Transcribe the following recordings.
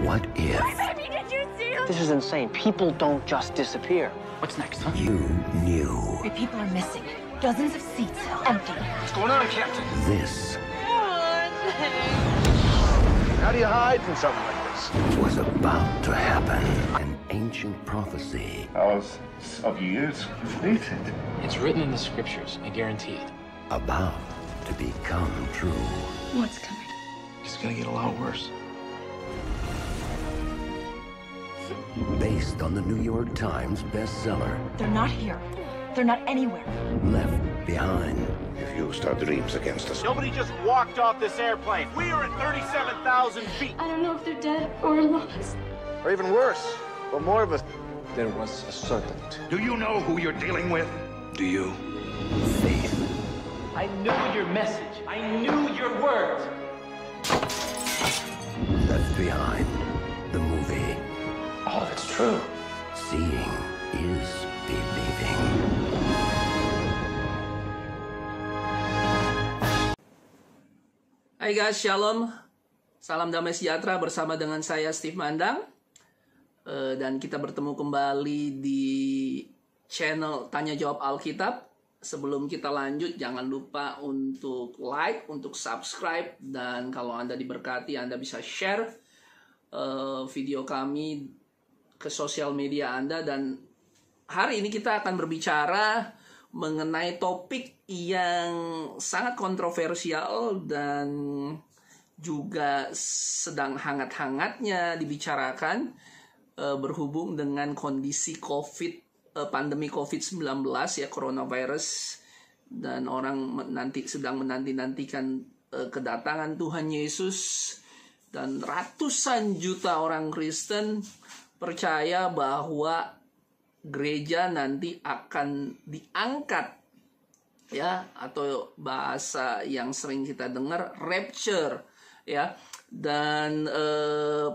What if... My baby, did you see him? This is insane. People don't just disappear. What's next, huh? You knew. 3 people are missing. Dozens of seats empty. What's going on, Captain? This How do you hide from something like this? was about to happen. An ancient prophecy Thousands of years completed. It's written in the scriptures, I guarantee it. about to become true. What's coming? It's gonna get a lot worse. Based on the New York Times bestseller, They're not here. They're not anywhere. Left Behind. If used our dreams against us. Nobody just walked off this airplane. We are at 37,000 feet. I don't know if they're dead or lost. Or even worse, or more of us. There was a serpent. Do you know who you're dealing with? Do you? Faith. I knew your message. I knew your words. Left Behind. The movie. All of it's true. Seeing is believing. Hai guys, shalom. Salam damai sejahtera bersama dengan saya Steve Mandang. Dan kita bertemu kembali di channel Tanya Jawab Alkitab. Sebelum kita lanjut, jangan lupa untuk like, untuk subscribe. Dan kalau Anda diberkati, Anda bisa share video kami ke sosial media Anda. Dan hari ini kita akan berbicara mengenai topik yang sangat kontroversial dan juga sedang hangat-hangatnya dibicarakan berhubung dengan kondisi pandemi COVID-19 ya, coronavirus, dan orang sedang menanti-nantikan kedatangan Tuhan Yesus, dan ratusan juta orang Kristen percaya bahwa gereja nanti akan diangkat ya, atau bahasa yang sering kita dengar rapture ya. Dan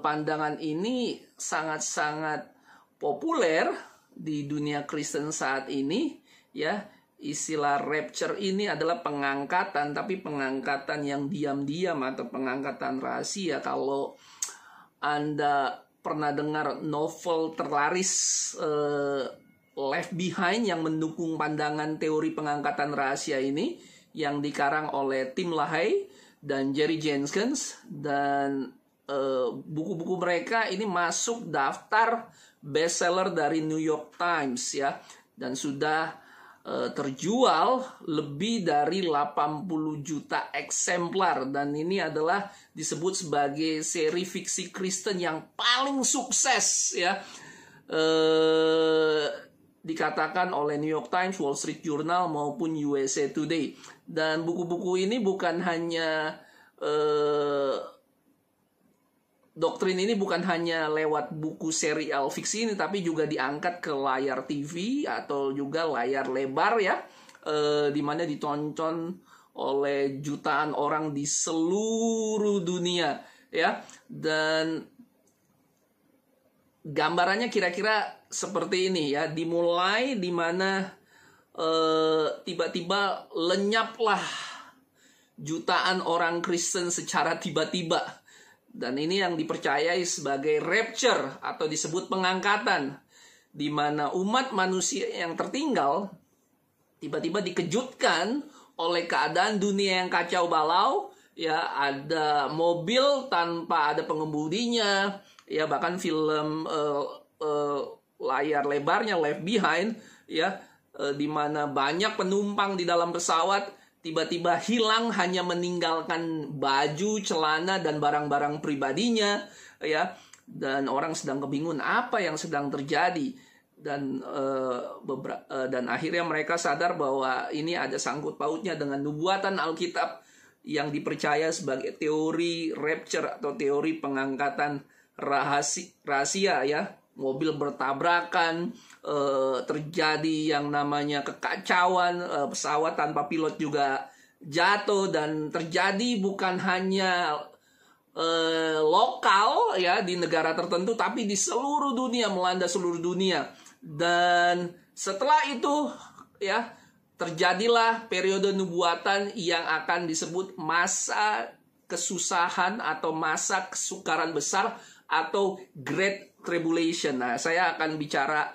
pandangan ini sangat-sangat populer di dunia Kristen saat ini ya. Istilah rapture ini adalah pengangkatan, tapi pengangkatan yang diam-diam atau pengangkatan rahasia. Kalau Anda pernah dengar novel terlaris Left Behind yang mendukung pandangan teori pengangkatan rahasia ini, yang dikarang oleh Tim LaHaye dan Jerry Jenkins, dan buku-buku mereka ini masuk daftar bestseller dari New York Times ya, dan sudah terjual lebih dari 80 juta eksemplar, dan ini adalah disebut sebagai seri fiksi Kristen yang paling sukses ya, dikatakan oleh New York Times, Wall Street Journal maupun USA Today. Dan buku-buku ini bukan hanya doktrin ini bukan hanya lewat buku serial fiksi ini, tapi juga diangkat ke layar TV atau juga layar lebar ya, di mana ditonton oleh jutaan orang di seluruh dunia ya. Dan gambarannya kira-kira seperti ini ya, dimulai di mana tiba-tiba lenyaplah jutaan orang Kristen secara tiba-tiba. Dan ini yang dipercayai sebagai rapture atau disebut pengangkatan, di mana umat manusia yang tertinggal tiba-tiba dikejutkan oleh keadaan dunia yang kacau balau ya. Ada mobil tanpa ada pengemudinya ya, bahkan film layar lebarnya Left Behind ya, di mana banyak penumpang di dalam pesawat tiba-tiba hilang, hanya meninggalkan baju, celana, dan barang-barang pribadinya ya. Dan orang sedang kebingungan apa yang sedang terjadi. Dan dan akhirnya mereka sadar bahwa ini ada sangkut pautnya dengan nubuatan Alkitab yang dipercaya sebagai teori rapture atau teori pengangkatan rahasia ya. Mobil bertabrakan, terjadi yang namanya kekacauan, pesawat tanpa pilot juga jatuh, dan terjadi bukan hanya lokal ya di negara tertentu, tapi di seluruh dunia, melanda seluruh dunia. Dan setelah itu ya, terjadilah periode nubuatan yang akan disebut masa kesusahan atau masa kesukaran besar atau Great Tribulation. Nah, saya akan bicara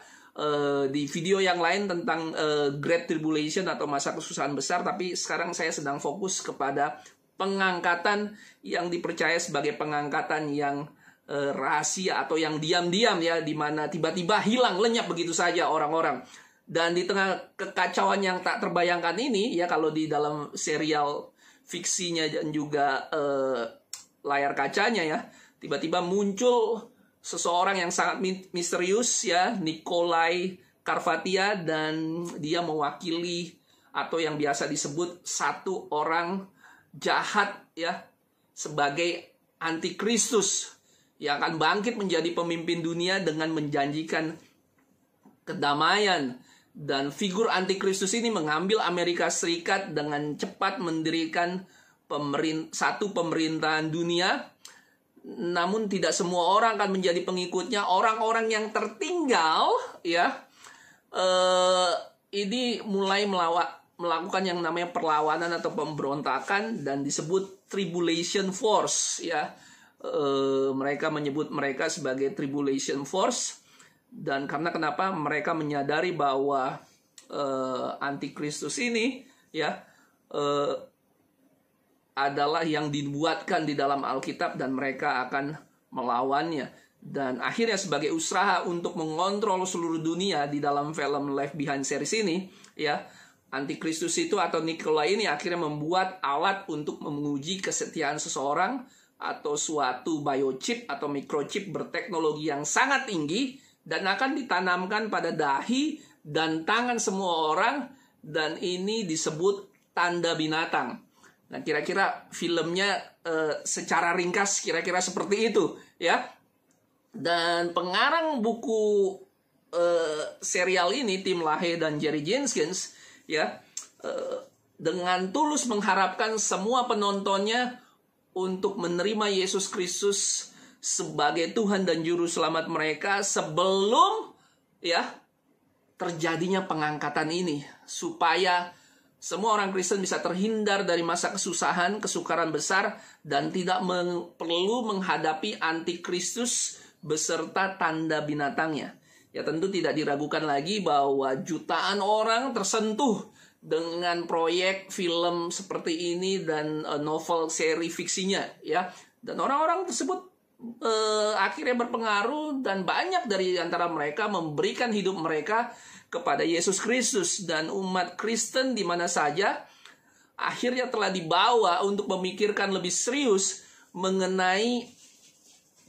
di video yang lain tentang Great Tribulation atau masa kesusahan besar, tapi sekarang saya sedang fokus kepada pengangkatan yang dipercaya sebagai pengangkatan yang rahasia atau yang diam-diam ya, di mana tiba-tiba hilang lenyap begitu saja orang-orang. Dan di tengah kekacauan yang tak terbayangkan ini ya, kalau di dalam serial fiksinya dan juga layar kacanya ya, tiba-tiba muncul seseorang yang sangat misterius ya, Nikolai Karvatia, dan dia mewakili atau yang biasa disebut satu orang jahat ya, sebagai antikristus yang akan bangkit menjadi pemimpin dunia dengan menjanjikan kedamaian. Dan figur antikristus ini mengambil Amerika Serikat dengan cepat mendirikan satu pemerintahan dunia. Namun tidak semua orang akan menjadi pengikutnya. Orang-orang yang tertinggal ya, ini mulai melakukan yang namanya perlawanan atau pemberontakan dan disebut Tribulation Force ya. Mereka menyebut mereka sebagai Tribulation Force. Dan karena kenapa? Mereka menyadari bahwa antikristus ini ya adalah yang dibuatkan di dalam Alkitab dan mereka akan melawannya. Dan akhirnya sebagai usaha untuk mengontrol seluruh dunia di dalam film Left Behind series ini ya, antikristus itu atau Nikolai ini akhirnya membuat alat untuk menguji kesetiaan seseorang atau suatu biochip atau microchip berteknologi yang sangat tinggi dan akan ditanamkan pada dahi dan tangan semua orang, dan ini disebut tanda binatang. Nah, kira-kira filmnya secara ringkas kira-kira seperti itu ya. Dan pengarang buku serial ini, Tim LaHaye dan Jerry Jenkins ya, dengan tulus mengharapkan semua penontonnya untuk menerima Yesus Kristus sebagai Tuhan dan Juru Selamat mereka sebelum ya terjadinya pengangkatan ini, supaya semua orang Kristen bisa terhindar dari masa kesusahan, kesukaran besar, dan tidak perlu menghadapi antikristus beserta tanda binatangnya. Ya, tentu tidak diragukan lagi bahwa jutaan orang tersentuh dengan proyek film seperti ini dan novel seri fiksinya ya. Dan orang-orang tersebut akhirnya berpengaruh, dan banyak dari antara mereka memberikan hidup mereka kepada Yesus Kristus. Dan umat Kristen di mana saja akhirnya telah dibawa untuk memikirkan lebih serius mengenai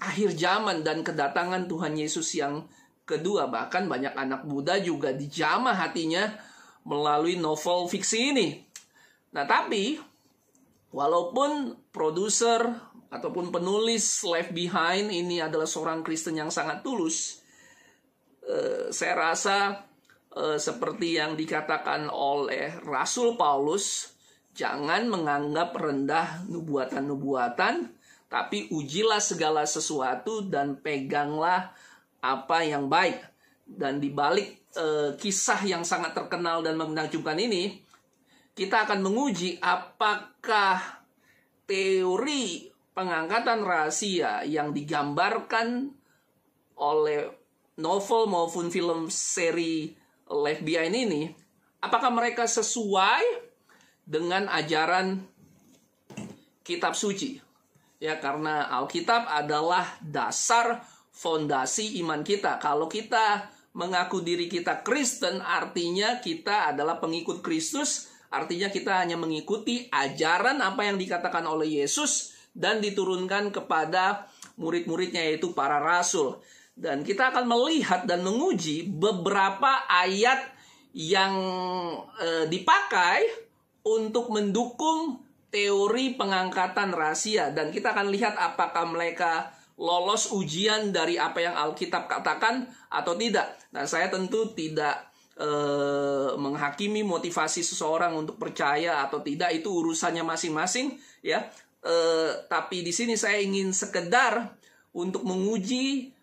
akhir zaman dan kedatangan Tuhan Yesus yang kedua. Bahkan banyak anak muda juga dijamah hatinya melalui novel fiksi ini. Nah, tapi walaupun produser ataupun penulis Left Behind ini adalah seorang Kristen yang sangat tulus, saya rasa seperti yang dikatakan oleh Rasul Paulus, jangan menganggap rendah nubuatan-nubuatan, tapi ujilah segala sesuatu dan peganglah apa yang baik. Dan di balik kisah yang sangat terkenal dan menakjubkan ini, kita akan menguji apakah teori pengangkatan rahasia yang digambarkan oleh novel maupun film seri Left Behind ini, apakah mereka sesuai dengan ajaran kitab suci. Ya, karena Alkitab adalah dasar fondasi iman kita. Kalau kita mengaku diri kita Kristen, artinya kita adalah pengikut Kristus, artinya kita hanya mengikuti ajaran apa yang dikatakan oleh Yesus dan diturunkan kepada murid-muridnya, yaitu para rasul. Dan kita akan melihat dan menguji beberapa ayat yang dipakai untuk mendukung teori pengangkatan rahasia. Dan kita akan lihat apakah mereka lolos ujian dari apa yang Alkitab katakan atau tidak. Nah, saya tentu tidak menghakimi motivasi seseorang untuk percaya atau tidak, itu urusannya masing-masing ya. Tapi di sini saya ingin sekedar untuk menguji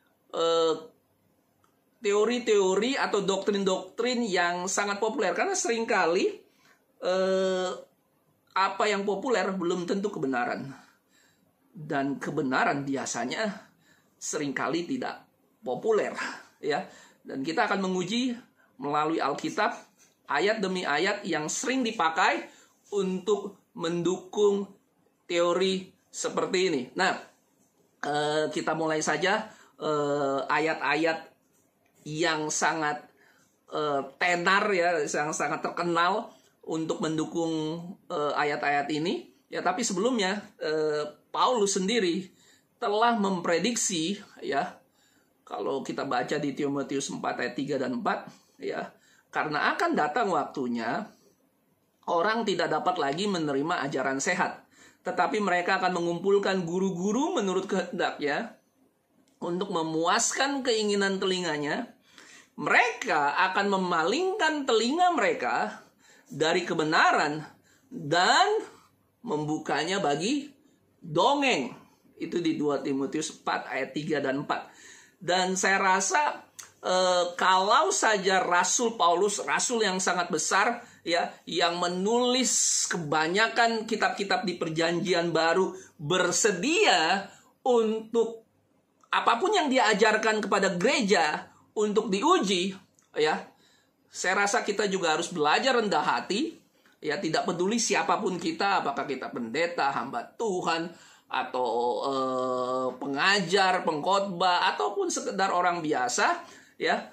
teori-teori atau doktrin-doktrin yang sangat populer, karena seringkali apa yang populer belum tentu kebenaran, dan kebenaran biasanya seringkali tidak populer, ya. Dan kita akan menguji melalui Alkitab ayat demi ayat yang sering dipakai untuk mendukung teori seperti ini. Nah, kita mulai saja ayat-ayat yang sangat tenar, ya, yang sangat terkenal untuk mendukung ayat-ayat ini. Ya, tapi sebelumnya Paulus sendiri telah memprediksi, ya, kalau kita baca di Timotius 4 ayat 3 dan 4, ya, karena akan datang waktunya orang tidak dapat lagi menerima ajaran sehat, tetapi mereka akan mengumpulkan guru-guru menurut kehendaknya untuk memuaskan keinginan telinganya. Mereka akan memalingkan telinga mereka dari kebenaran dan membukanya bagi dongeng. Itu di 2 Timotius 4 ayat 3 dan 4. Dan saya rasa kalau saja Rasul Paulus, rasul yang sangat besar, ya, yang menulis kebanyakan kitab-kitab di Perjanjian Baru, bersedia untuk apapun yang dia ajarkan kepada gereja untuk diuji, ya, saya rasa kita juga harus belajar rendah hati, ya, tidak peduli siapapun kita, apakah kita pendeta, hamba Tuhan, atau pengajar, pengkhotbah, ataupun sekedar orang biasa, ya.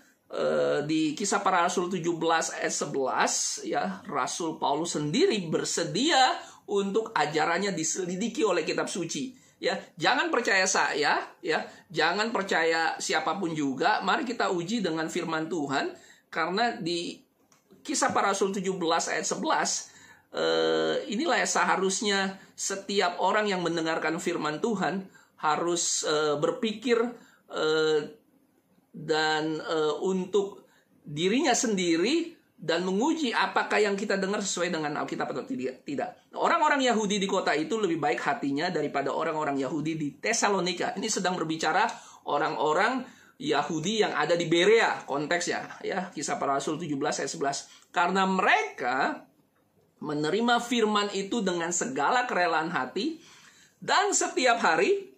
Di Kisah Para Rasul 17 ayat 11, ya, Rasul Paulus sendiri bersedia untuk ajarannya diselidiki oleh kitab suci. Ya, jangan percaya saya, ya, jangan percaya siapapun juga. Mari kita uji dengan firman Tuhan, karena di Kisah Para Rasul 17 ayat 11, inilah seharusnya setiap orang yang mendengarkan firman Tuhan harus berpikir dan untuk dirinya sendiri dan menguji apakah yang kita dengar sesuai dengan Alkitab atau tidak. Orang-orang Yahudi di kota itu lebih baik hatinya daripada orang-orang Yahudi di Tesalonika. Ini sedang berbicara orang-orang Yahudi yang ada di Berea, konteksnya, ya, Kisah Para Rasul 17 ayat 11. Karena mereka menerima firman itu dengan segala kerelaan hati, dan setiap hari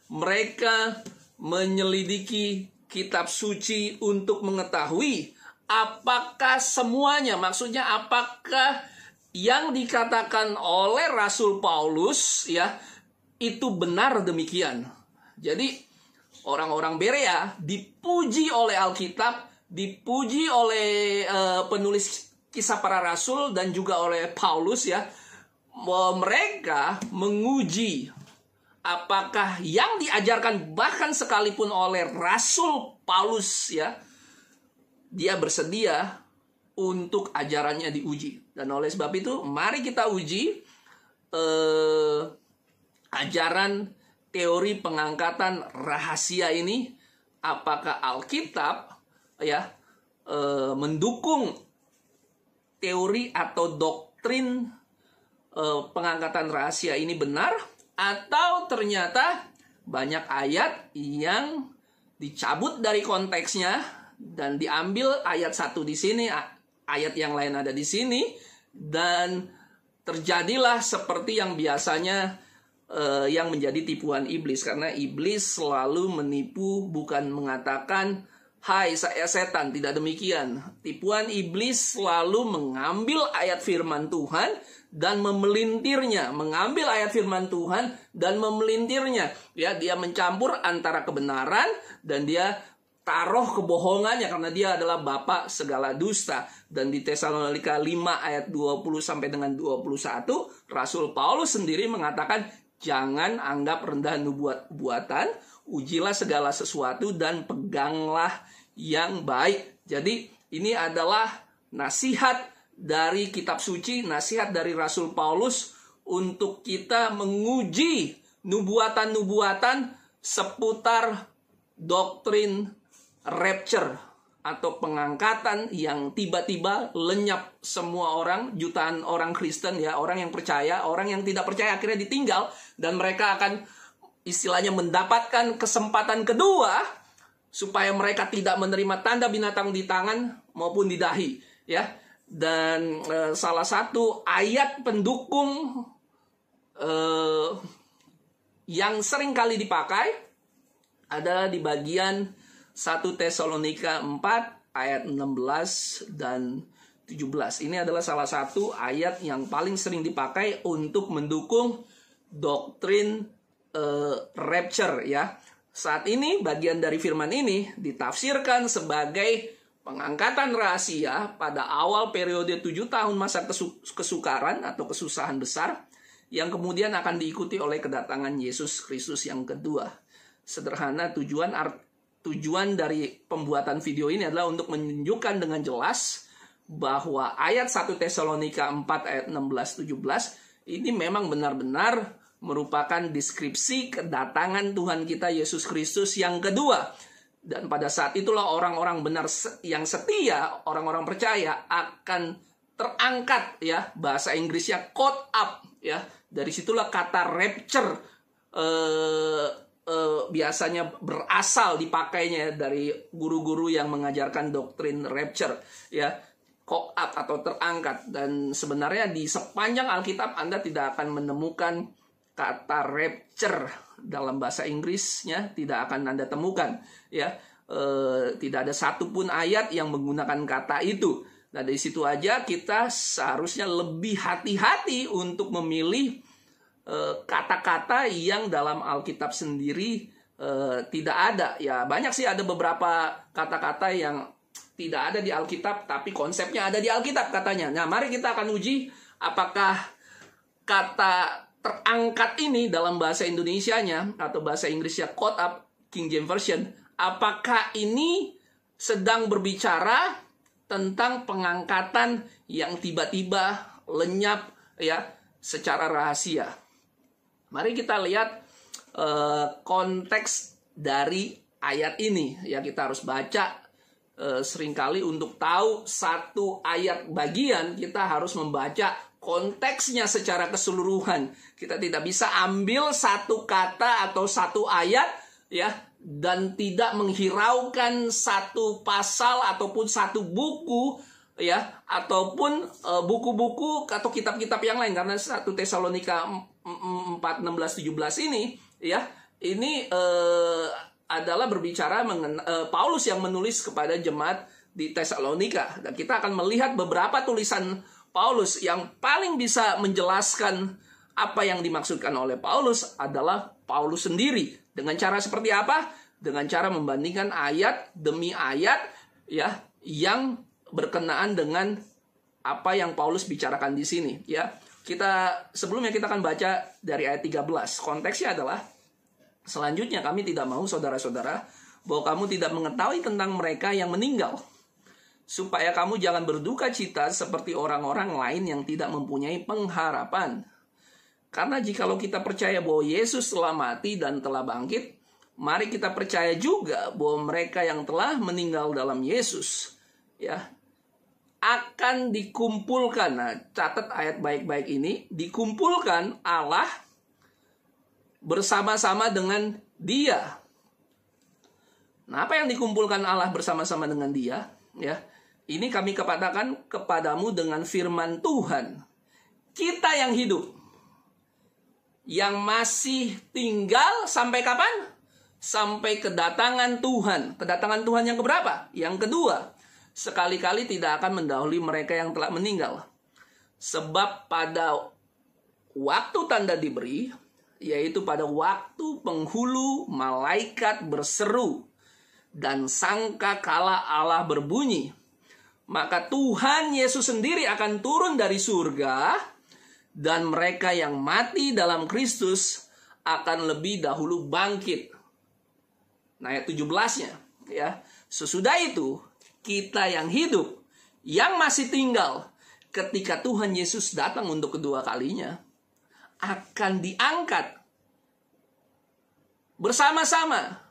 mereka menyelidiki kitab suci untuk mengetahui apakah semuanya, maksudnya apakah yang dikatakan oleh Rasul Paulus, ya, itu benar demikian. Jadi orang-orang Berea dipuji oleh Alkitab, dipuji oleh penulis Kisah Para Rasul dan juga oleh Paulus, ya. Mereka menguji apakah yang diajarkan bahkan sekalipun oleh Rasul Paulus, ya, dia bersedia untuk ajarannya diuji. Dan oleh sebab itu, mari kita uji ajaran teori pengangkatan rahasia ini. Apakah Alkitab, ya, mendukung teori atau doktrin pengangkatan rahasia ini benar, atau ternyata banyak ayat yang dicabut dari konteksnya dan diambil ayat satu di sini, ayat yang lain ada di sini, dan terjadilah seperti yang biasanya yang menjadi tipuan iblis. Karena iblis selalu menipu, bukan mengatakan, "Hai saya setan," tidak demikian. Tipuan iblis selalu mengambil ayat firman Tuhan dan memelintirnya, mengambil ayat firman Tuhan dan memelintirnya. Ya, dia mencampur antara kebenaran dan dia taruh kebohongannya, karena dia adalah bapa segala dusta. Dan di Tesalonika 5 ayat 20 sampai dengan 21, Rasul Paulus sendiri mengatakan, jangan anggap rendah nubuatan, ujilah segala sesuatu dan peganglah yang baik. Jadi ini adalah nasihat dari kitab suci, nasihat dari Rasul Paulus untuk kita menguji nubuatan-nubuatan seputar doktrin rapture atau pengangkatan yang tiba-tiba lenyap semua orang, jutaan orang Kristen, ya, orang yang percaya, orang yang tidak percaya akhirnya ditinggal, dan mereka akan istilahnya mendapatkan kesempatan kedua supaya mereka tidak menerima tanda binatang di tangan maupun di dahi, ya. Dan salah satu ayat pendukung yang sering kali dipakai adalah di bagian 1 Tesalonika 4 ayat 16 dan 17. Ini adalah salah satu ayat yang paling sering dipakai untuk mendukung doktrin rapture ya. Saat ini bagian dari firman ini ditafsirkan sebagai pengangkatan rahasia pada awal periode 7 tahun masa kesukaran atau kesusahan besar yang kemudian akan diikuti oleh kedatangan Yesus Kristus yang kedua. Sederhana, tujuan dari pembuatan video ini adalah untuk menunjukkan dengan jelas bahwa ayat 1 Tesalonika 4 ayat 16-17 ini memang benar-benar merupakan deskripsi kedatangan Tuhan kita Yesus Kristus yang kedua. Dan pada saat itulah orang-orang benar yang setia, orang-orang percaya akan terangkat ya, bahasa Inggrisnya caught up ya. Dari situlah kata rapture biasanya berasal dipakainya dari guru-guru yang mengajarkan doktrin rapture ya, caught up atau terangkat. Dan sebenarnya di sepanjang Alkitab Anda tidak akan menemukan kata rapture dalam bahasa Inggrisnya, tidak akan Anda temukan ya. Tidak ada satupun ayat yang menggunakan kata itu. Nah, dari situ aja kita seharusnya lebih hati-hati untuk memilih kata-kata yang dalam Alkitab sendiri tidak ada. Ya, banyak sih, ada beberapa kata-kata yang tidak ada di Alkitab, tapi konsepnya ada di Alkitab katanya. Nah, mari kita akan uji apakah kata terangkat ini dalam bahasa Indonesianya atau bahasa Inggrisnya caught up, King James Version, apakah ini sedang berbicara tentang pengangkatan yang tiba-tiba lenyap ya secara rahasia. Mari kita lihat konteks dari ayat ini ya. Kita harus baca seringkali untuk tahu satu ayat bagian, kita harus membaca konteksnya secara keseluruhan. Kita tidak bisa ambil satu kata atau satu ayat ya dan tidak menghiraukan satu pasal ataupun satu buku ya, ataupun buku-buku atau kitab-kitab yang lain. Karena 1 Tesalonika 4, 16, 17 ini ya, ini adalah berbicara Paulus yang menulis kepada jemaat di Tesalonika. Dan kita akan melihat beberapa tulisan Paulus yang paling bisa menjelaskan apa yang dimaksudkan oleh Paulus adalah Paulus sendiri. Dengan cara seperti apa? Dengan cara membandingkan ayat demi ayat ya, yang berkenaan dengan apa yang Paulus bicarakan di sini ya. Sebelumnya kita akan baca dari ayat 13. Konteksnya adalah, selanjutnya kami tidak mau saudara-saudara bahwa kamu tidak mengetahui tentang mereka yang meninggal, supaya kamu jangan berduka cita seperti orang-orang lain yang tidak mempunyai pengharapan. Karena jikalau kita percaya bahwa Yesus telah mati dan telah bangkit, mari kita percaya juga bahwa mereka yang telah meninggal dalam Yesus ya akan dikumpulkan. Nah, catat ayat baik-baik ini, dikumpulkan Allah bersama-sama dengan Dia. Nah, apa yang dikumpulkan Allah bersama-sama dengan Dia ya? Ini kami katakan kepadamu dengan firman Tuhan. Kita yang hidup, yang masih tinggal sampai kapan? Sampai kedatangan Tuhan. Kedatangan Tuhan yang keberapa? Yang kedua. Sekali-kali tidak akan mendahului mereka yang telah meninggal. Sebab pada waktu tanda diberi, yaitu pada waktu penghulu malaikat berseru dan sangkakala Allah berbunyi, maka Tuhan Yesus sendiri akan turun dari surga, dan mereka yang mati dalam Kristus akan lebih dahulu bangkit. Nah, ayat 17-nya ya. Sesudah itu kita yang hidup, yang masih tinggal, ketika Tuhan Yesus datang untuk kedua kalinya, akan diangkat bersama-sama.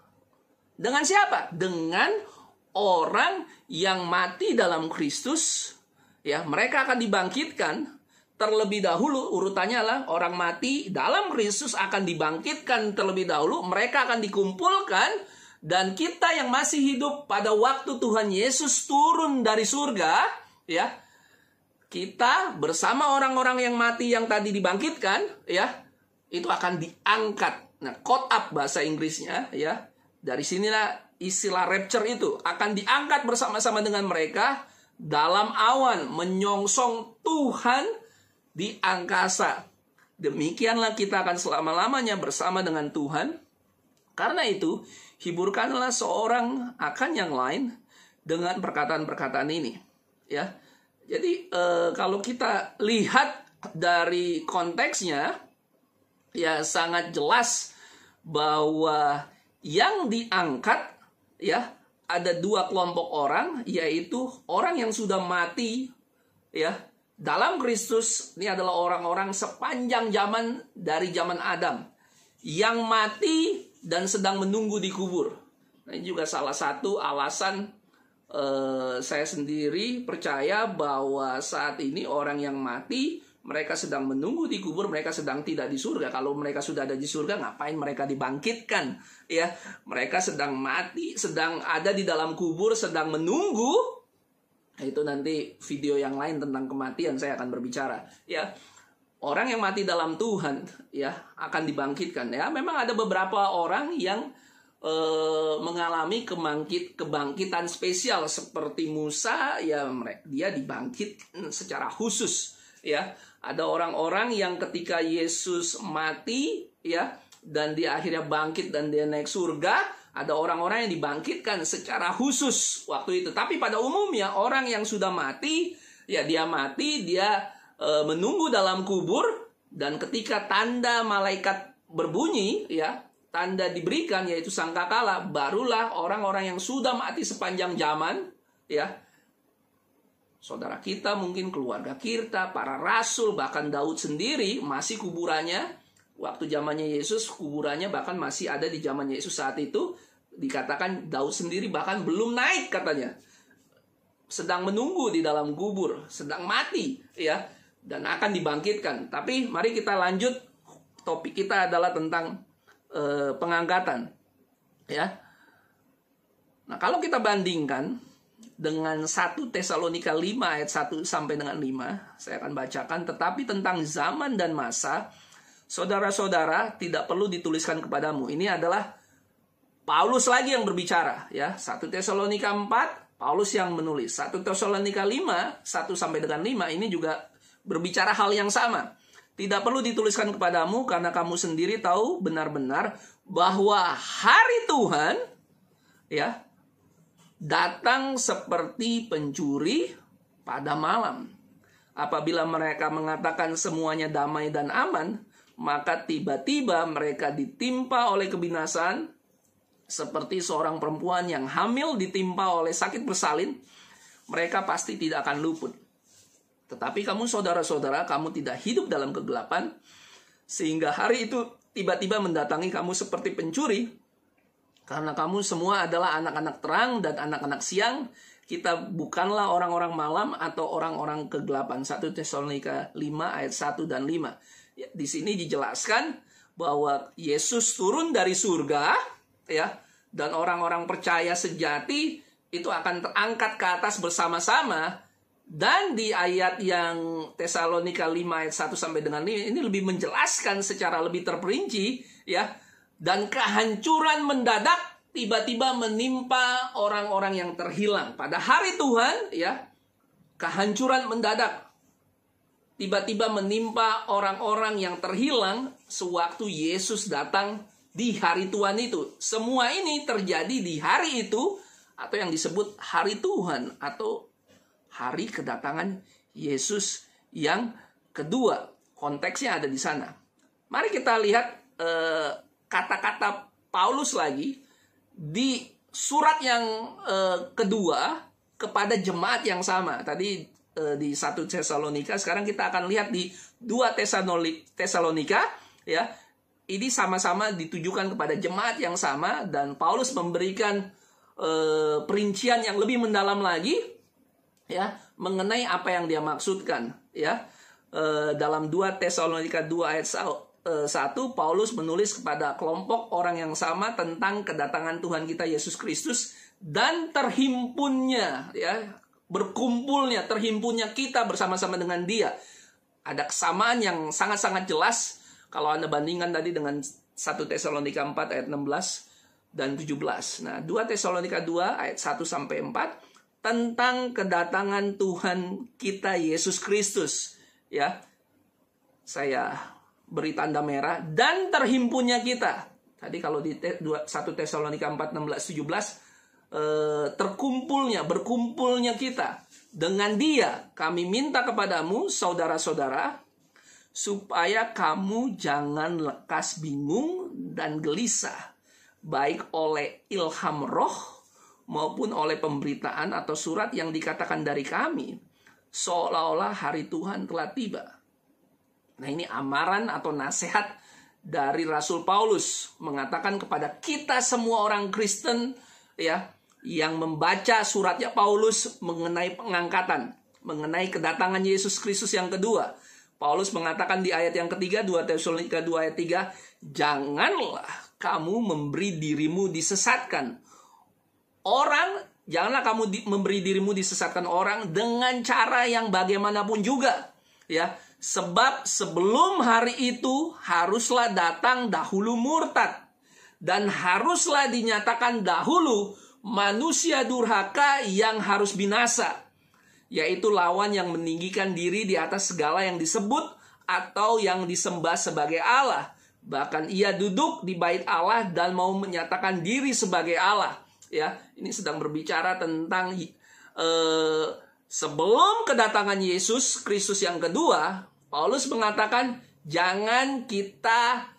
Dengan siapa? Dengan orang yang mati dalam Kristus. Ya, mereka akan dibangkitkan terlebih dahulu. Urutannya lah, orang mati dalam Kristus akan dibangkitkan terlebih dahulu. Mereka akan dikumpulkan. Dan kita yang masih hidup pada waktu Tuhan Yesus turun dari surga, ya, kita bersama orang-orang yang mati yang tadi dibangkitkan, ya, itu akan diangkat. Nah, caught up bahasa Inggrisnya, ya, Dari sinilah istilah rapture itu akan diangkat bersama-sama dengan mereka dalam awan menyongsong Tuhan di angkasa. Demikianlah kita akan selama-lamanya bersama dengan Tuhan. Karena itu, hiburkanlah seorang akan yang lain dengan perkataan-perkataan ini. Ya, jadi kalau kita lihat dari konteksnya, ya sangat jelas bahwa yang diangkat, ya, ada dua kelompok orang, yaitu orang yang sudah mati, ya, dalam Kristus. Ini adalah orang-orang sepanjang zaman dari zaman Adam yang mati dan sedang menunggu dikubur. Nah, ini juga salah satu alasan saya sendiri percaya bahwa saat ini orang yang mati, mereka sedang menunggu dikubur, mereka sedang tidak di surga. Kalau mereka sudah ada di surga, ngapain mereka dibangkitkan? Ya, mereka sedang mati, sedang ada di dalam kubur, sedang menunggu. Itu nanti video yang lain tentang kematian saya akan berbicara. Ya, orang yang mati dalam Tuhan, ya, akan dibangkitkan. Ya, memang ada beberapa orang yang mengalami kebangkitan spesial seperti Musa, ya, dia dibangkit secara khusus. Ya, ada orang-orang yang ketika Yesus mati, ya, dan dia akhirnya bangkit dan dia naik surga. Ada orang-orang yang dibangkitkan secara khusus waktu itu. Tapi pada umumnya orang yang sudah mati, ya dia mati, dia menunggu dalam kubur, dan ketika tanda malaikat berbunyi, ya, tanda diberikan yaitu sangkakala, barulah orang-orang yang sudah mati sepanjang zaman, ya, saudara kita, mungkin keluarga kita, para rasul, bahkan Daud sendiri masih kuburannya waktu zamannya Yesus, kuburannya bahkan masih ada di zaman Yesus saat itu. Dikatakan Daud sendiri bahkan belum naik katanya, sedang menunggu di dalam kubur, sedang mati, ya, dan akan dibangkitkan. Tapi mari kita lanjut, topik kita adalah tentang pengangkatan, ya. Nah, kalau kita bandingkan dengan 1 Tesalonika 5 ayat 1 sampai dengan 5, saya akan bacakan. Tetapi tentang zaman dan masa, saudara-saudara, tidak perlu dituliskan kepadamu. Ini adalah Paulus lagi yang berbicara, ya. 1 Tesalonika 4, Paulus yang menulis. 1 Tesalonika 5, 1 sampai dengan 5, ini juga berbicara hal yang sama. Tidak perlu dituliskan kepadamu karena kamu sendiri tahu benar-benar bahwa hari Tuhan, ya, datang seperti pencuri pada malam. Apabila mereka mengatakan semuanya damai dan aman, maka tiba-tiba mereka ditimpa oleh kebinasaan, seperti seorang perempuan yang hamil ditimpa oleh sakit bersalin. Mereka pasti tidak akan luput. Tetapi kamu saudara-saudara, kamu tidak hidup dalam kegelapan, sehingga hari itu tiba-tiba mendatangi kamu seperti pencuri. Karena kamu semua adalah anak-anak terang dan anak-anak siang. Kita bukanlah orang-orang malam atau orang-orang kegelapan. 1 Tesalonika 5 ayat 1 dan 5. Ya, di sini dijelaskan bahwa Yesus turun dari surga, ya, dan orang-orang percaya sejati itu akan terangkat ke atas bersama-sama. Dan di ayat yang Tesalonika 5 ayat 1 sampai dengan 5 ini lebih menjelaskan secara lebih terperinci, ya. Dan kehancuran mendadak tiba-tiba menimpa orang-orang yang terhilang pada hari Tuhan, ya. Kehancuran mendadak tiba-tiba menimpa orang-orang yang terhilang sewaktu Yesus datang di hari Tuhan itu. Semua ini terjadi di hari itu, atau yang disebut hari Tuhan atau hari kedatangan Yesus yang kedua. Konteksnya ada di sana. Mari kita lihat kata-kata Paulus lagi di surat yang kedua kepada jemaat yang sama. Tadi di 1 Tesalonika, sekarang kita akan lihat di 2 Tesalonika, ya. Ini sama-sama ditujukan kepada jemaat yang sama, dan Paulus memberikan perincian yang lebih mendalam lagi, ya, mengenai apa yang dia maksudkan, ya. Dalam 2 Tesalonika 2 ayat 1, Paulus menulis kepada kelompok orang yang sama tentang kedatangan Tuhan kita Yesus Kristus dan terhimpunnya, ya, berkumpulnya, terhimpunnya kita bersama-sama dengan dia. Ada kesamaan yang sangat-sangat jelas kalau Anda bandingkan tadi dengan 1 Tesalonika 4 ayat 16. dan 17. Nah, 2 Tesalonika 2 ayat 1 sampai 4 tentang kedatangan Tuhan kita Yesus Kristus, ya. Saya beri tanda merah, dan terhimpunnya kita. Tadi kalau di 1 Tesalonika 4 16 17 berkumpulnya kita. Dengan Dia kami minta kepadamu saudara-saudara, supaya kamu jangan lekas bingung dan gelisah, baik oleh ilham roh maupun oleh pemberitaan atau surat yang dikatakan dari kami, seolah-olah hari Tuhan telah tiba. Nah, ini amaran atau nasihat dari Rasul Paulus, mengatakan kepada kita semua orang Kristen, ya, yang membaca suratnya Paulus mengenai pengangkatan, mengenai kedatangan Yesus Kristus yang kedua. Paulus mengatakan di ayat yang ketiga, 2 Tesalonika 2 ayat 3, janganlah kamu memberi dirimu disesatkan. Janganlah kamu memberi dirimu disesatkan orang dengan cara yang bagaimanapun juga, ya. Sebab sebelum hari itu haruslah datang dahulu murtad, dan haruslah dinyatakan dahulu manusia durhaka yang harus binasa, yaitu lawan yang meninggikan diri di atas segala yang disebut atau yang disembah sebagai Allah. Bahkan ia duduk di bait Allah dan mau menyatakan diri sebagai Allah. Ya, ini sedang berbicara tentang sebelum kedatangan Yesus Kristus yang kedua. Paulus mengatakan jangan kita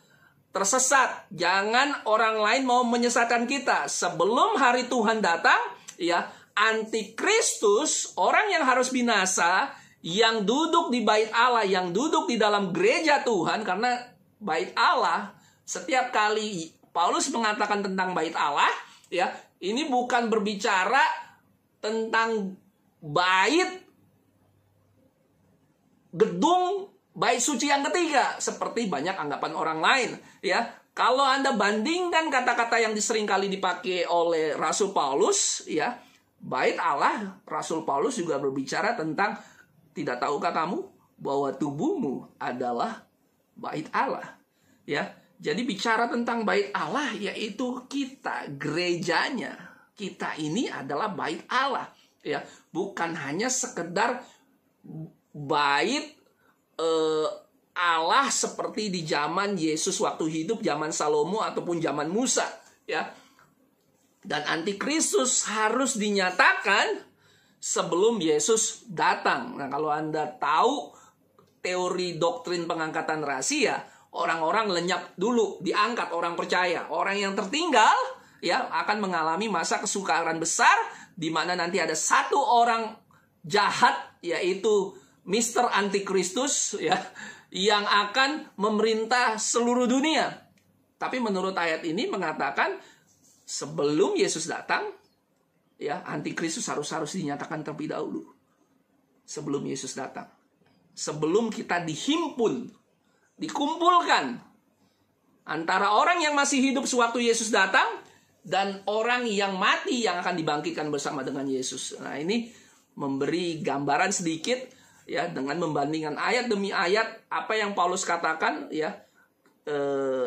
tersesat, jangan orang lain mau menyesatkan kita. Sebelum hari Tuhan datang, ya, antikristus, orang yang harus binasa, yang duduk di bait Allah, yang duduk di dalam gereja Tuhan, karena bait Allah, setiap kali Paulus mengatakan tentang bait Allah, ya, ini bukan berbicara tentang bait gedung bait suci yang ketiga seperti banyak anggapan orang lain, ya. Kalau Anda bandingkan kata-kata yang seringkali dipakai oleh Rasul Paulus, ya, bait Allah, Rasul Paulus juga berbicara tentang, tidak tahukah kamu bahwa tubuhmu adalah bait Allah, ya. Jadi bicara tentang bait Allah, yaitu kita, gerejanya. Kita ini adalah bait Allah, ya. Bukan hanya sekedar bait Allah seperti di zaman Yesus waktu hidup, zaman Salomo ataupun zaman Musa, ya. Dan antikristus harus dinyatakan sebelum Yesus datang. Nah, kalau Anda tahu teori doktrin pengangkatan rahasia, orang-orang lenyap dulu, diangkat orang percaya. Orang yang tertinggal, ya, akan mengalami masa kesukaran besar, di mana nanti ada satu orang jahat, yaitu Mr. Antikristus, ya, yang akan memerintah seluruh dunia. Tapi menurut ayat ini mengatakan sebelum Yesus datang, ya, Antikristus harus dinyatakan terlebih dahulu. Sebelum Yesus datang, sebelum kita dikumpulkan antara orang yang masih hidup sewaktu Yesus datang dan orang yang mati yang akan dibangkitkan bersama dengan Yesus. Nah, ini memberi gambaran sedikit, ya, dengan membandingkan ayat demi ayat apa yang Paulus katakan, ya.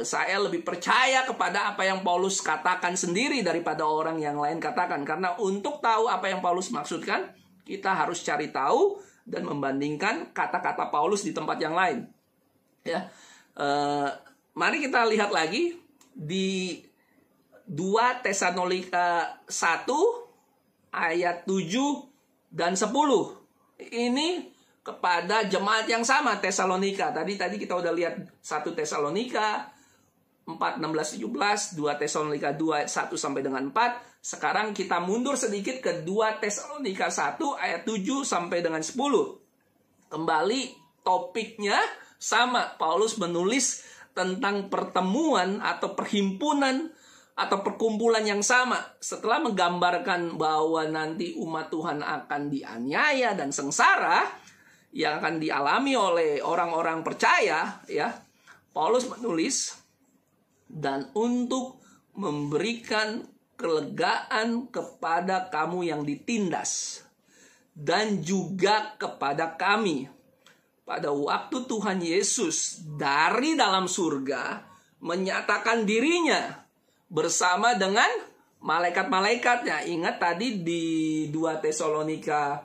Saya lebih percaya kepada apa yang Paulus katakan sendiri daripada orang yang lain katakan, karena untuk tahu apa yang Paulus maksudkan, kita harus cari tahu dan membandingkan kata-kata Paulus di tempat yang lain, ya. Mari kita lihat lagi di 2 Tesalonika 1 ayat 7 dan 10. Ini kepada jemaat yang sama, Tesalonika. Tadi kita udah lihat 1 Tesalonika 4, 16, 17, 2 Tesalonika 2 ayat 1 sampai dengan 4. Sekarang kita mundur sedikit ke 2 Tesalonika 1 ayat 7 sampai dengan 10. Kembali topiknya sama. Paulus menulis tentang pertemuan atau perhimpunan atau perkumpulan yang sama. Setelah menggambarkan bahwa nanti umat Tuhan akan dianiaya dan sengsara yang akan dialami oleh orang-orang percaya, ya, Paulus menulis, dan untuk memberikan kelegaan kepada kamu yang ditindas, dan juga kepada kami, pada waktu Tuhan Yesus dari dalam surga menyatakan dirinya bersama dengan malaikat-malaikatnya. Ingat tadi di 2 Tesalonika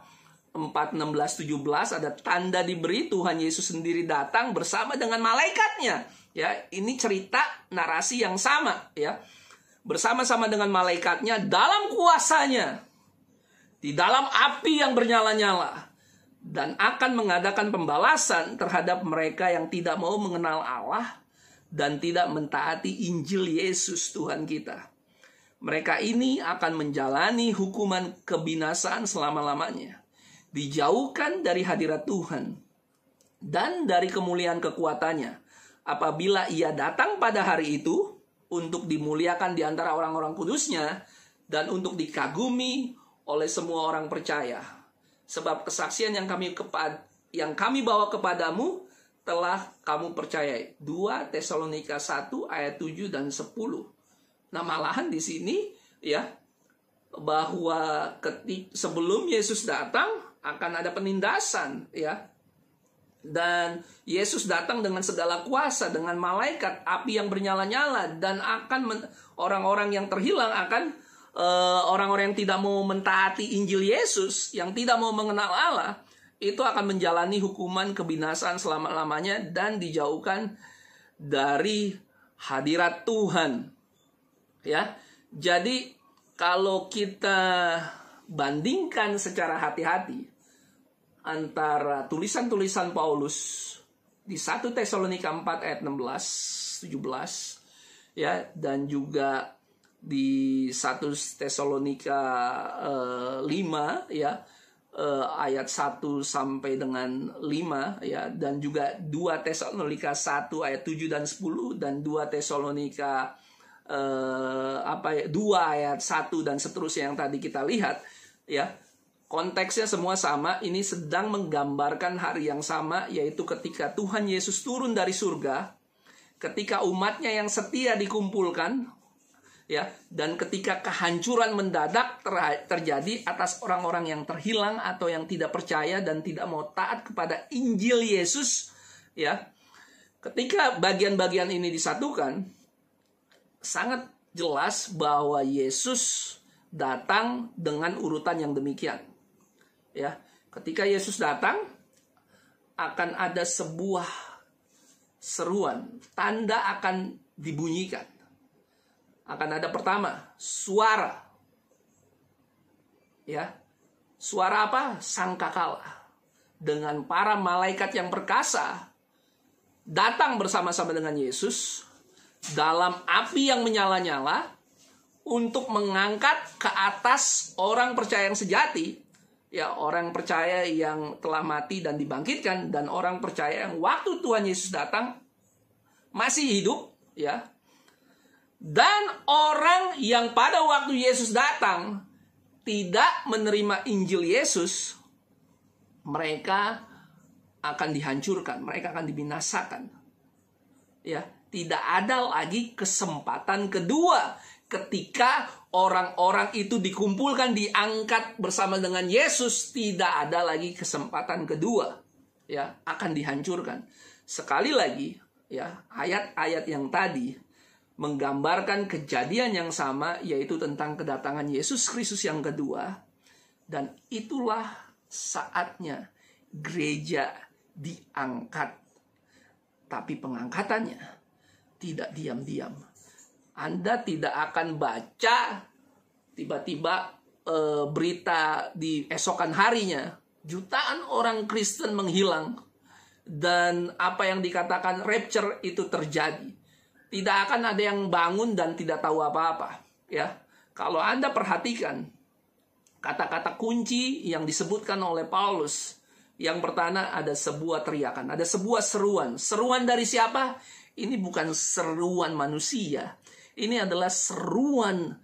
4:16-17 ada tanda diberi, Tuhan Yesus sendiri datang bersama dengan malaikatnya. Ya, ini cerita narasi yang sama, ya. Bersama-sama dengan malaikatnya dalam kuasanya, di dalam api yang bernyala-nyala, dan akan mengadakan pembalasan terhadap mereka yang tidak mau mengenal Allah dan tidak mentaati Injil Yesus Tuhan kita. Mereka ini akan menjalani hukuman kebinasaan selama-lamanya, dijauhkan dari hadirat Tuhan dan dari kemuliaan kekuatannya apabila ia datang pada hari itu untuk dimuliakan di antara orang-orang kudusnya dan untuk dikagumi oleh semua orang percaya. Sebab kesaksian yang kami bawa kepadamu telah kamu percayai. 2 Tesalonika 1 ayat 7 dan 10. Nah, malahan di sini ya, bahwa sebelum Yesus datang akan ada penindasan, ya. Dan Yesus datang dengan segala kuasa, dengan malaikat, api yang bernyala-nyala, dan akan orang-orang yang terhilang akan orang-orang yang tidak mau mentaati Injil Yesus, yang tidak mau mengenal Allah, itu akan menjalani hukuman kebinasaan selama-lamanya dan dijauhkan dari hadirat Tuhan. Ya. Jadi kalau kita bandingkan secara hati-hati antara tulisan-tulisan Paulus di 1 Tesalonika 4 ayat 16-17 ya, dan juga di 1 Tesalonika 5 ya, ayat 1 sampai dengan 5 ya, dan juga 2 Tesalonika 1 ayat 7 dan 10, dan 2 Tesalonika 2 ayat 1 dan seterusnya yang tadi kita lihat ya. Konteksnya semua sama, ini sedang menggambarkan hari yang sama, yaitu ketika Tuhan Yesus turun dari surga, ketika umatnya yang setia dikumpulkan ya, dan ketika kehancuran mendadak terjadi atas orang-orang yang terhilang atau yang tidak percaya dan tidak mau taat kepada Injil Yesus ya. Ketika bagian-bagian ini disatukan, sangat jelas bahwa Yesus datang dengan urutan yang demikian. Ya, ketika Yesus datang akan ada sebuah seruan, tanda akan dibunyikan. Akan ada pertama, suara. Ya. Suara apa? Sangkakala. Dengan para malaikat yang perkasa datang bersama-sama dengan Yesus dalam api yang menyala-nyala untuk mengangkat ke atas orang percaya yang sejati. Ya, orang percaya yang telah mati dan dibangkitkan, dan orang percaya yang waktu Tuhan Yesus datang masih hidup, ya. Dan orang yang pada waktu Yesus datang tidak menerima Injil Yesus, mereka akan dihancurkan, mereka akan dibinasakan. Ya, tidak ada lagi kesempatan kedua. Ketika orang-orang itu dikumpulkan, diangkat bersama dengan Yesus, tidak ada lagi kesempatan kedua, ya, akan dihancurkan. Sekali lagi, ya, ayat-ayat yang tadi menggambarkan kejadian yang sama, yaitu tentang kedatangan Yesus Kristus yang kedua, dan itulah saatnya gereja diangkat. Tapi pengangkatannya tidak diam-diam. Anda tidak akan baca tiba-tiba berita di esokan harinya jutaan orang Kristen menghilang dan apa yang dikatakan rapture itu terjadi. Tidak akan ada yang bangun dan tidak tahu apa-apa, ya. Kalau Anda perhatikan kata-kata kunci yang disebutkan oleh Paulus, yang pertama ada sebuah teriakan, ada sebuah seruan. Seruan dari siapa? Ini bukan seruan manusia. Ini adalah seruan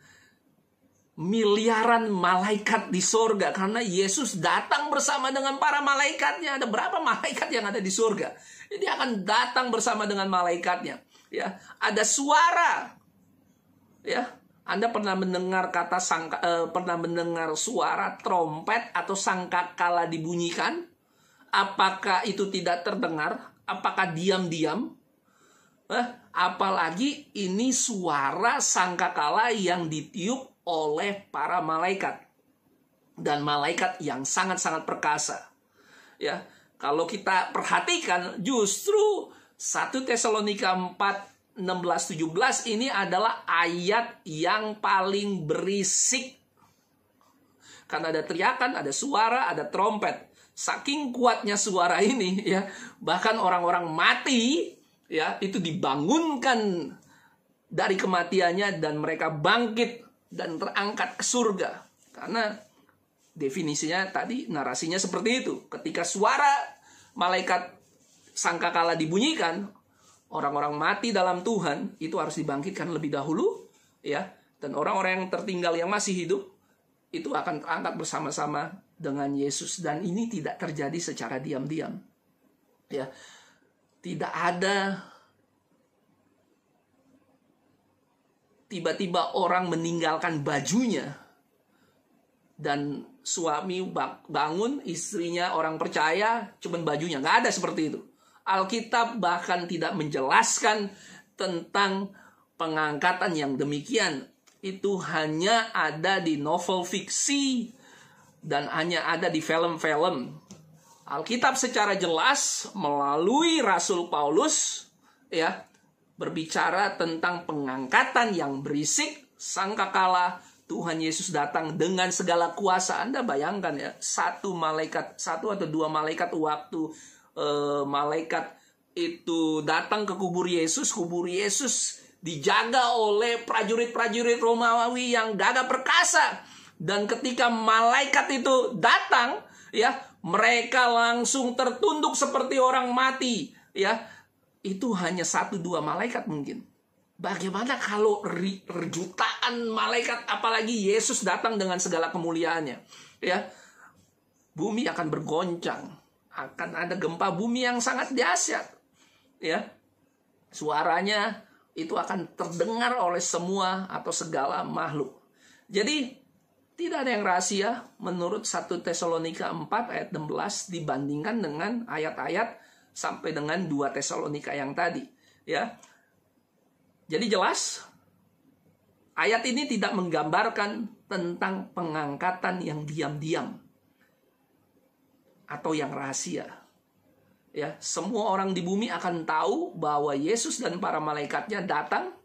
miliaran malaikat di sorga. Karena Yesus datang bersama dengan para malaikatnya. Ada berapa malaikat yang ada di sorga? Dia akan datang bersama dengan malaikatnya. Ya, ada suara. Ya, Anda pernah mendengar pernah mendengar suara trompet atau sangkakala dibunyikan? Apakah itu tidak terdengar? Apakah diam-diam? Apalagi ini suara sangkakala yang ditiup oleh para malaikat. Dan malaikat yang sangat-sangat perkasa. Ya, kalau kita perhatikan justru 1 Tesalonika 4, 16-17 ini adalah ayat yang paling berisik. Karena ada teriakan, ada suara, ada trompet. Saking kuatnya suara ini, ya, bahkan orang-orang mati, ya, itu dibangunkan dari kematiannya dan mereka bangkit dan terangkat ke surga. Karena definisinya tadi, narasinya seperti itu. Ketika suara malaikat sangkakala dibunyikan, orang-orang mati dalam Tuhan itu harus dibangkitkan lebih dahulu, ya, dan orang-orang yang tertinggal yang masih hidup itu akan terangkat bersama-sama dengan Yesus. Dan ini tidak terjadi secara diam-diam. Ya, tidak ada tiba-tiba orang meninggalkan bajunya dan suami bangun, istrinya orang percaya, cuman bajunya. Nggak ada seperti itu. Alkitab bahkan tidak menjelaskan tentang pengangkatan yang demikian. Itu hanya ada di novel fiksi dan hanya ada di film-film. Alkitab secara jelas melalui Rasul Paulus, ya, berbicara tentang pengangkatan yang berisik, sangkakala Tuhan Yesus datang dengan segala kuasa. Anda bayangkan ya, satu atau dua malaikat waktu malaikat itu datang ke kubur Yesus dijaga oleh prajurit-prajurit Romawi yang gagah perkasa. Dan ketika malaikat itu datang, ya, mereka langsung tertunduk seperti orang mati, ya. Itu hanya 1-2 malaikat mungkin. Bagaimana kalau jutaan malaikat, apalagi Yesus datang dengan segala kemuliaannya, ya. Bumi akan bergoncang, akan ada gempa bumi yang sangat dahsyat, ya. Suaranya itu akan terdengar oleh semua atau segala makhluk. Jadi tidak ada yang rahasia menurut 1 Tesalonika 4 ayat 16 dibandingkan dengan ayat-ayat sampai dengan 2 Tesalonika yang tadi, ya. Jadi jelas ayat ini tidak menggambarkan tentang pengangkatan yang diam-diam atau yang rahasia. Ya, semua orang di bumi akan tahu bahwa Yesus dan para malaikatnya datang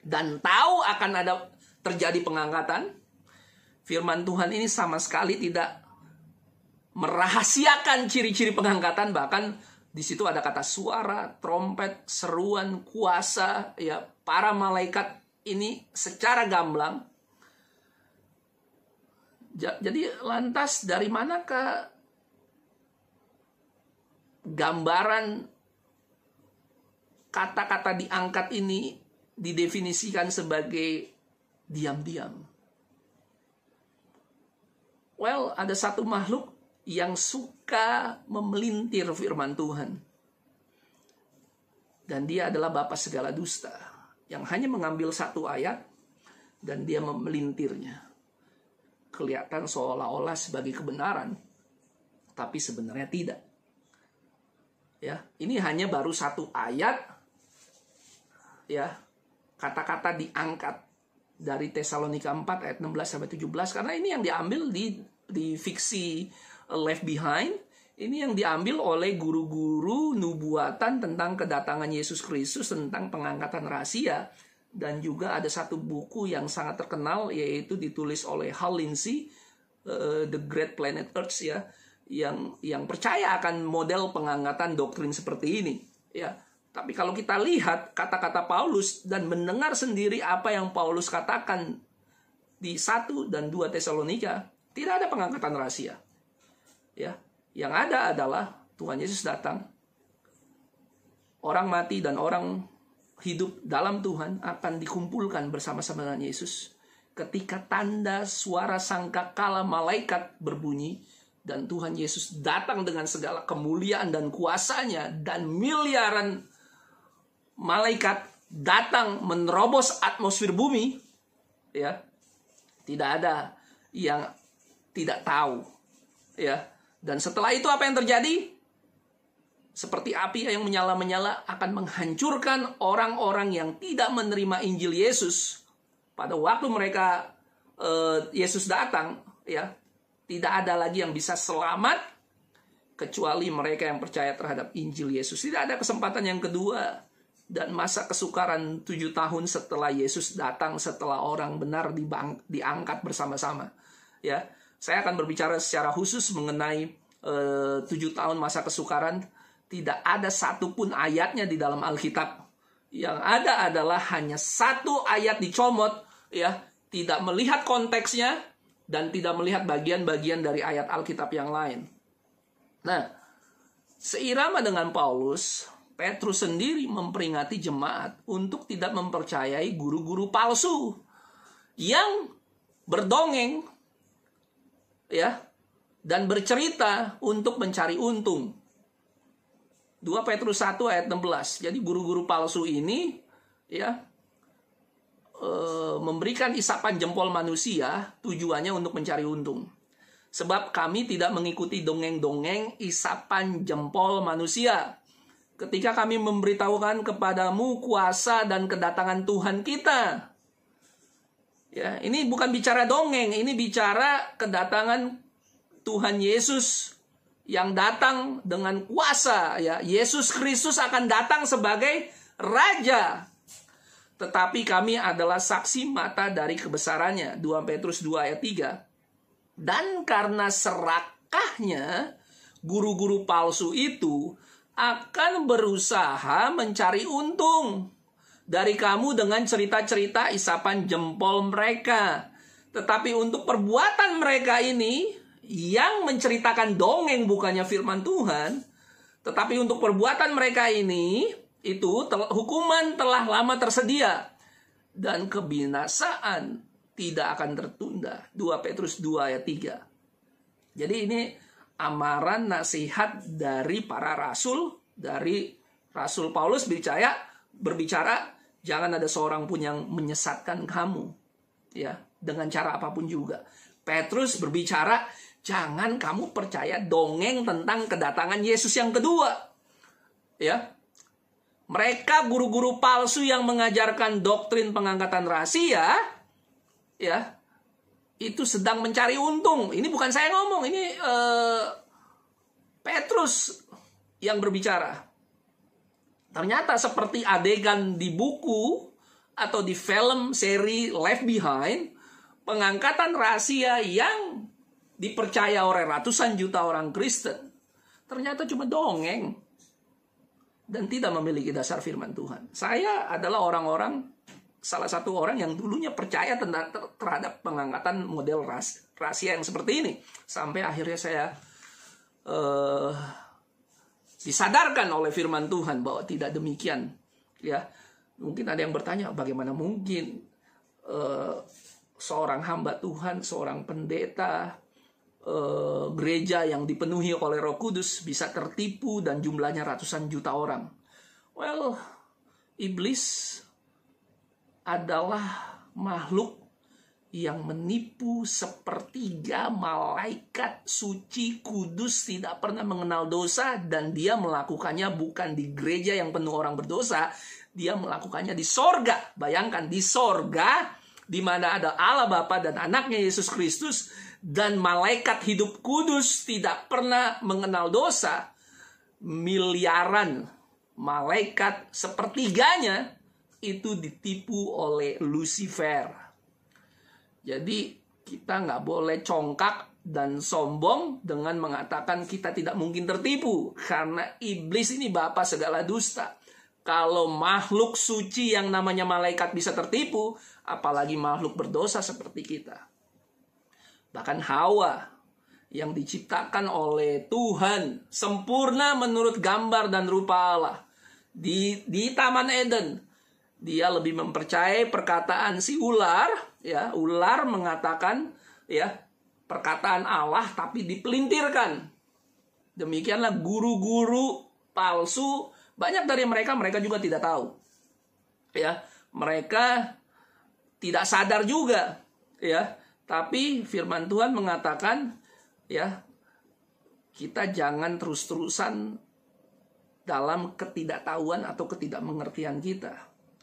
dan tahu akan ada terjadi pengangkatan. Firman Tuhan ini sama sekali tidak merahasiakan ciri-ciri pengangkatan, bahkan di situ ada kata suara, trompet, seruan, kuasa, ya, para malaikat ini secara gamblang. Jadi lantas dari manakah gambaran kata-kata diangkat ini didefinisikan sebagai diam-diam? Well, ada satu makhluk yang suka memelintir firman Tuhan. Dan dia adalah bapa segala dusta, yang hanya mengambil satu ayat dan dia memelintirnya. Kelihatan seolah-olah sebagai kebenaran, tapi sebenarnya tidak. Ya, ini hanya baru satu ayat, ya, kata-kata diangkat dari Tesalonika 4 ayat 16-17, karena ini yang diambil di fiksi Left Behind. Ini yang diambil oleh guru-guru nubuatan tentang kedatangan Yesus Kristus, tentang pengangkatan rahasia. Dan juga ada satu buku yang sangat terkenal, yaitu ditulis oleh Hal Lindsey, The Great Planet Earth, ya, yang percaya akan model pengangkatan doktrin seperti ini, ya. Tapi kalau kita lihat kata-kata Paulus dan mendengar sendiri apa yang Paulus katakan di 1 dan 2 Tesalonika, tidak ada pengangkatan rahasia. Ya, yang ada adalah Tuhan Yesus datang, orang mati dan orang hidup dalam Tuhan akan dikumpulkan bersama-sama dengan Yesus. Ketika tanda suara sangkakala malaikat berbunyi, dan Tuhan Yesus datang dengan segala kemuliaan dan kuasanya, dan miliaran malaikat datang menerobos atmosfer bumi, ya, tidak ada yang tidak tahu, ya. Dan setelah itu apa yang terjadi? seperti api yang menyala-menyala akan menghancurkan orang-orang yang tidak menerima Injil Yesus. Pada waktu mereka Yesus datang, ya, tidak ada lagi yang bisa selamat kecuali mereka yang percaya terhadap Injil Yesus. Tidak ada kesempatan yang kedua. Dan masa kesukaran 7 tahun setelah Yesus datang, setelah orang benar diangkat bersama-sama. Ya, saya akan berbicara secara khusus mengenai 7 tahun masa kesukaran. Tidak ada satupun ayatnya di dalam Alkitab. Yang ada adalah hanya satu ayat dicomot, ya, tidak melihat konteksnya dan tidak melihat bagian-bagian dari ayat Alkitab yang lain. Nah, seirama dengan Paulus, Petrus sendiri memperingati jemaat untuk tidak mempercayai guru-guru palsu yang berdongeng, ya, dan bercerita untuk mencari untung. 2 Petrus 1 ayat 16. Jadi guru-guru palsu ini, ya, memberikan isapan jempol manusia tujuannya untuk mencari untung. Sebab kami tidak mengikuti dongeng-dongeng isapan jempol manusia. Ketika kami memberitahukan kepadamu kuasa dan kedatangan Tuhan kita. Ya, ini bukan bicara dongeng, ini bicara kedatangan Tuhan Yesus yang datang dengan kuasa, ya. Yesus Kristus akan datang sebagai raja. Tetapi kami adalah saksi mata dari kebesarannya. 2 Petrus 2 ayat 3. Dan karena serakahnya guru-guru palsu itu akan berusaha mencari untung dari kamu dengan cerita-cerita isapan jempol mereka. Tetapi untuk perbuatan mereka ini yang menceritakan dongeng bukannya firman Tuhan, tetapi untuk perbuatan mereka ini itu hukuman telah lama tersedia dan kebinasaan tidak akan tertunda. 2 Petrus 2 ayat 3. Jadi ini amaran nasihat dari para rasul, dari Rasul Paulus berbicara jangan ada seorang pun yang menyesatkan kamu, ya, dengan cara apapun juga. Petrus berbicara jangan kamu percaya dongeng tentang kedatangan Yesus yang kedua, ya. Mereka guru-guru palsu yang mengajarkan doktrin pengangkatan rahasia, ya, itu sedang mencari untung. Ini bukan saya ngomong, ini Petrus yang berbicara. Ternyata seperti adegan di buku atau di film seri Left Behind, pengangkatan rahasia yang dipercaya oleh ratusan juta orang Kristen ternyata cuma dongeng dan tidak memiliki dasar firman Tuhan. Saya adalah salah satu orang yang dulunya percaya terhadap pengangkatan model rahasia yang seperti ini. Sampai akhirnya saya disadarkan oleh firman Tuhan bahwa tidak demikian. Ya, mungkin ada yang bertanya, bagaimana mungkin seorang hamba Tuhan, seorang pendeta, gereja yang dipenuhi oleh Roh Kudus bisa tertipu dan jumlahnya ratusan juta orang. Well, iblis adalah makhluk yang menipu sepertiga malaikat suci kudus, tidak pernah mengenal dosa, dan dia melakukannya bukan di gereja yang penuh orang berdosa, dia melakukannya di sorga. Bayangkan, di sorga di mana ada Allah Bapa dan anaknya Yesus Kristus, dan malaikat hidup kudus tidak pernah mengenal dosa. Miliaran malaikat sepertiganya itu ditipu oleh Lucifer. Jadi kita nggak boleh congkak dan sombong dengan mengatakan kita tidak mungkin tertipu. Karena iblis ini bapa segala dusta. Kalau makhluk suci yang namanya malaikat bisa tertipu, apalagi makhluk berdosa seperti kita. Bahkan Hawa yang diciptakan oleh Tuhan sempurna menurut gambar dan rupa Allah. Di Taman Eden, dia lebih mempercayai perkataan si ular, ya, ular mengatakan, ya, perkataan Allah tapi dipelintirkan. Demikianlah guru-guru palsu, banyak dari mereka juga tidak tahu. Ya, mereka tidak sadar juga, ya. Tapi firman Tuhan mengatakan, ya, kita jangan terus-terusan dalam ketidaktahuan atau ketidakmengertian kita.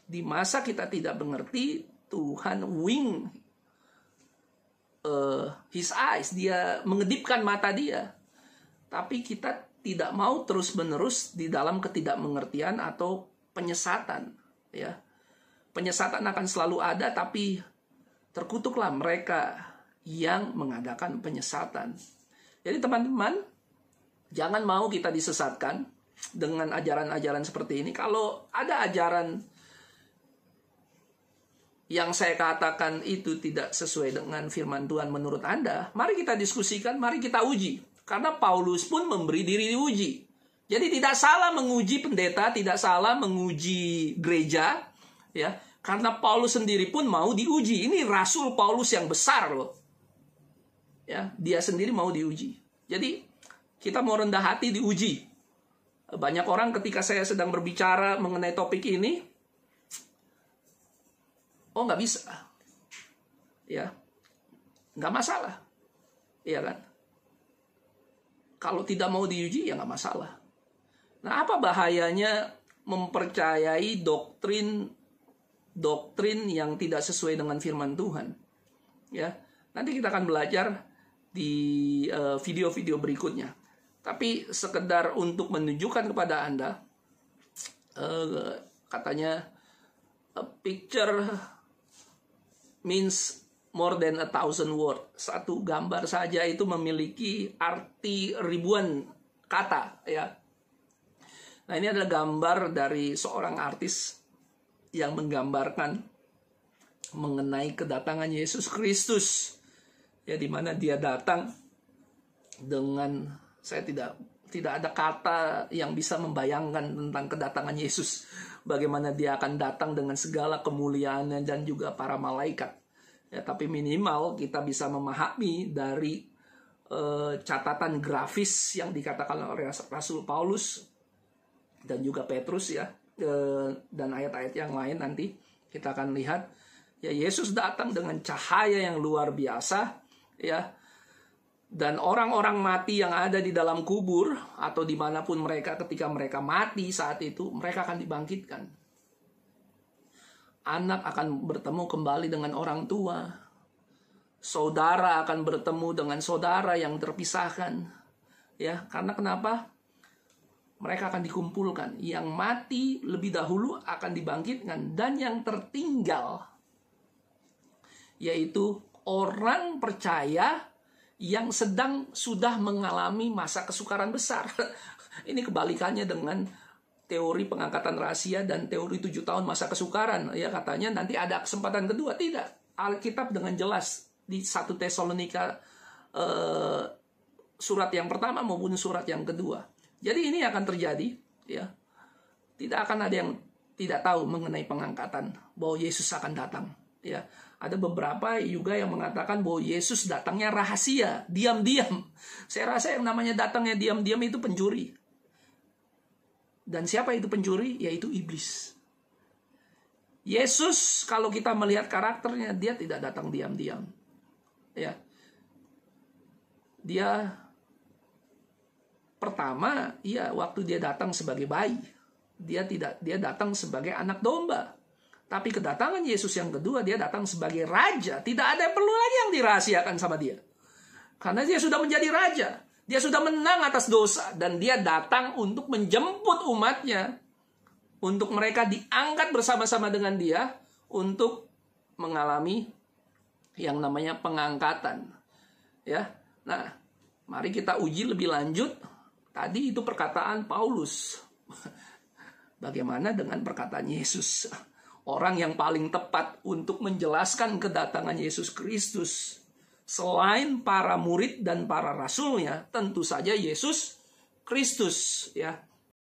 Di masa kita tidak mengerti, Tuhan wink his eyes, dia mengedipkan mata dia. Tapi kita tidak mau terus-menerus di dalam ketidakmengertian atau penyesatan, ya. Penyesatan akan selalu ada, tapi terkutuklah mereka yang mengadakan penyesatan. Jadi teman-teman, jangan mau kita disesatkan dengan ajaran-ajaran seperti ini. Kalau ada ajaran yang saya katakan itu tidak sesuai dengan firman Tuhan menurut Anda, mari kita diskusikan, mari kita uji. Karena Paulus pun memberi diri diuji. Jadi tidak salah menguji pendeta, tidak salah menguji gereja, ya. Karena Paulus sendiri pun mau diuji. Ini Rasul Paulus yang besar loh. Ya, dia sendiri mau diuji. Jadi kita mau rendah hati diuji. Banyak orang ketika saya sedang berbicara mengenai topik ini, oh nggak bisa, ya nggak masalah, iya kan? Kalau tidak mau diuji ya nggak masalah. Nah, apa bahayanya mempercayai doktrin yang tidak sesuai dengan firman Tuhan? Ya, nanti kita akan belajar di video-video berikutnya. Tapi sekedar untuk menunjukkan kepada Anda, katanya a picture means more than 1,000 words. Satu gambar saja itu memiliki arti ribuan kata, ya. Nah, ini adalah gambar dari seorang artis yang menggambarkan mengenai kedatangan Yesus Kristus, ya, di mana dia datang dengan, saya tidak ada kata yang bisa membayangkan tentang kedatangan Yesus. Bagaimana dia akan datang dengan segala kemuliaannya dan juga para malaikat. Ya, tapi minimal kita bisa memahami dari catatan grafis yang dikatakan oleh Rasul Paulus dan juga Petrus, ya, dan ayat-ayat yang lain nanti kita akan lihat. Ya, Yesus datang dengan cahaya yang luar biasa, ya. Dan orang-orang mati yang ada di dalam kubur atau dimanapun mereka ketika mereka mati saat itu, mereka akan dibangkitkan. Anak akan bertemu kembali dengan orang tua. Saudara akan bertemu dengan saudara yang terpisahkan. Ya, karena kenapa? Mereka akan dikumpulkan. Yang mati lebih dahulu akan dibangkitkan. Dan yang tertinggal, yaitu orang percaya yang sudah mengalami masa kesukaran besar. Ini kebalikannya dengan teori pengangkatan rahasia dan teori 7 tahun masa kesukaran. Ya, katanya nanti ada kesempatan kedua. Tidak. Alkitab dengan jelas di 1 Tesalonika surat yang pertama maupun surat yang kedua. Jadi ini akan terjadi, ya. Tidak akan ada yang tidak tahu mengenai pengangkatan, bahwa Yesus akan datang, ya. Ada beberapa juga yang mengatakan bahwa Yesus datangnya rahasia, diam-diam. Saya rasa yang namanya datangnya diam-diam itu pencuri. Dan siapa itu pencuri? Yaitu iblis. Yesus, kalau kita melihat karakternya, dia tidak datang diam-diam. Ya. Dia pertama, ya, waktu dia datang sebagai bayi, dia datang sebagai anak domba. Tapi kedatangan Yesus yang kedua, dia datang sebagai raja. Tidak ada yang perlu lagi yang dirahasiakan sama dia. Karena dia sudah menjadi raja. Dia sudah menang atas dosa. Dan dia datang untuk menjemput umatnya. Untuk mereka diangkat bersama-sama dengan dia. Untuk mengalami yang namanya pengangkatan. Ya. Nah, mari kita uji lebih lanjut. Tadi itu perkataan Paulus. Bagaimana dengan perkataan Yesus? Orang yang paling tepat untuk menjelaskan kedatangan Yesus Kristus selain para murid dan para rasulnya, tentu saja Yesus Kristus, ya.